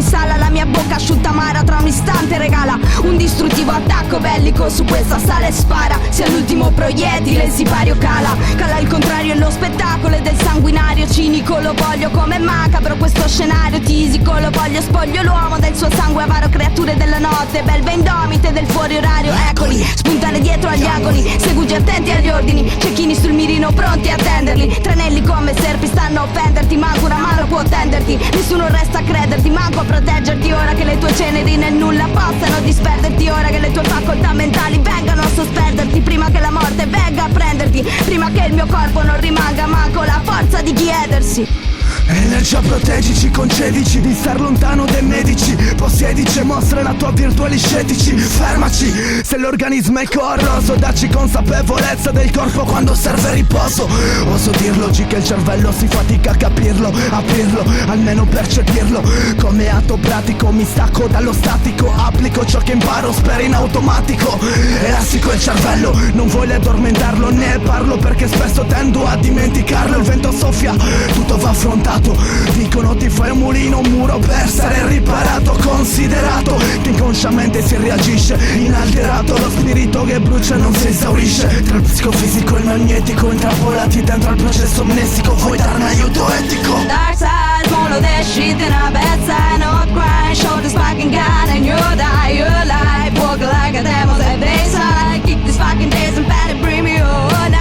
sala, la mia bocca asciutta amara tra un istante regala un distruttivo attacco bellico su questa sala e spara. Sia l'ultimo proiettile, il sipario cala il contrario e lo spettacolo è del sanguinario cinico. Lo voglio come macabro questo scenario tisico, lo voglio spoglio l'uomo del suo sangue avaro, creature della notte, belve indomite del fuori orario. Eccoli, spuntare dietro agli angoli, segugi attenti agli ordini, cecchini sul mirino pronti a tenderli. Tranelli come serpi stanno a offenderti, manco una mano può tenderti, nessuno resta a crederti, manco a proteggerti. Ora che le tue ceneri nel nulla possano disperderti, ora che le tue facoltà mentali vengano a sospenderti, prima che la morte venga a prenderti, prima che il mio corpo non rimanga manco la forza di chiedersi. Energia proteggici, concedici di star lontano dai medici. Possedici e mostra la tua virtuali scettici. Fermaci, se l'organismo è corroso, dacci consapevolezza del corpo quando serve riposo. Oso dirlo, che il cervello si fatica a capirlo, aprirlo, almeno percepirlo. Come atto pratico mi stacco dallo statico, applico ciò che imparo, spero in automatico. Elastico il cervello, non voglio addormentarlo, ne parlo perché spesso tendo a dimenticarlo. Il vento soffia, tutto va affrontato. Dicono ti fai un mulino, un muro per essere riparato, considerato che inconsciamente si reagisce, inalterato lo spirito che brucia non si esaurisce. Tra il psicofisico e il magnetico, intrappolati dentro al processo amnestico, vuoi darmi aiuto etico? Dark side, follow that shit in a bad side, no grind, show this fucking gun and you'll die, your life, walk like a devil at bayside, kick these fucking days and panic, bring me all night.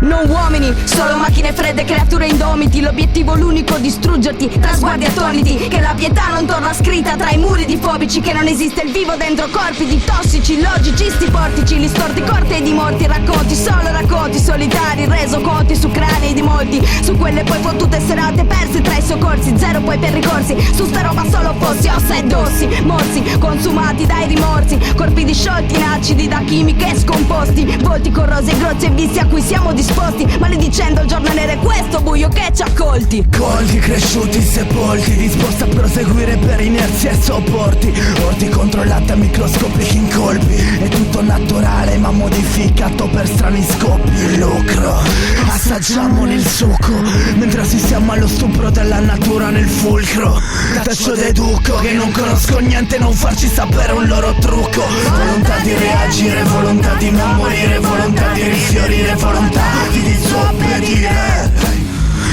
Non uomini, solo macchine fredde, creature indomiti. L'obiettivo l'unico, distruggerti tra sguardi attoniti. Che la pietà non torna scritta tra i muri di fobici. Che non esiste il vivo dentro corpi di tossici, logicisti portici, li storti corti e di morti. Racconti, solo racconti solitari, reso conti su crani di molti. Su quelle poi fottute serate perse tra i soccorsi. Zero poi per ricorsi, su sta roba solo fossi, ossa e dossi. Morsi, consumati dai rimorsi. Corpi disciolti in acidi da chimiche scomposti. Volti corrosi e grozzi e vizi a cui siamo disposti. Maledicendo il giorno nero è questo buio che ci accolti. Colti, cresciuti, sepolti, disposti a proseguire per inerzia e sopporti. Orti controllati a microscopici incolpi. È tutto naturale ma modificato per strani scopi. Lucro, assaggiamone il succo mentre assistiamo allo stupro della natura nel fulcro. Da ciò deduco che non conosco niente, non farci sapere un loro trucco. Volontà di reagire, volontà di non morire, volontà di rifiorire, volontà di disobbedire.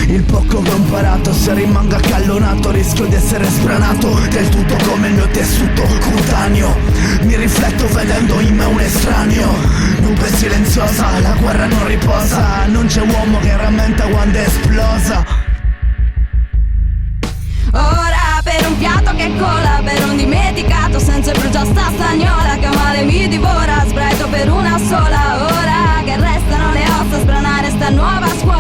Il poco che ho imparato, se rimango accallonato rischio di essere sbranato del tutto come il mio tessuto cutaneo. Mi rifletto vedendo in me un estraneo. Nube silenziosa, la guerra non riposa. Non c'è uomo che rammenta quando è esplosa. Ora per un piatto che cola, per un dimenticato senza brucia sta stagnola che male mi divora. Sbraito per una sola ora che restano le ossa, sbranare sta nuova scuola.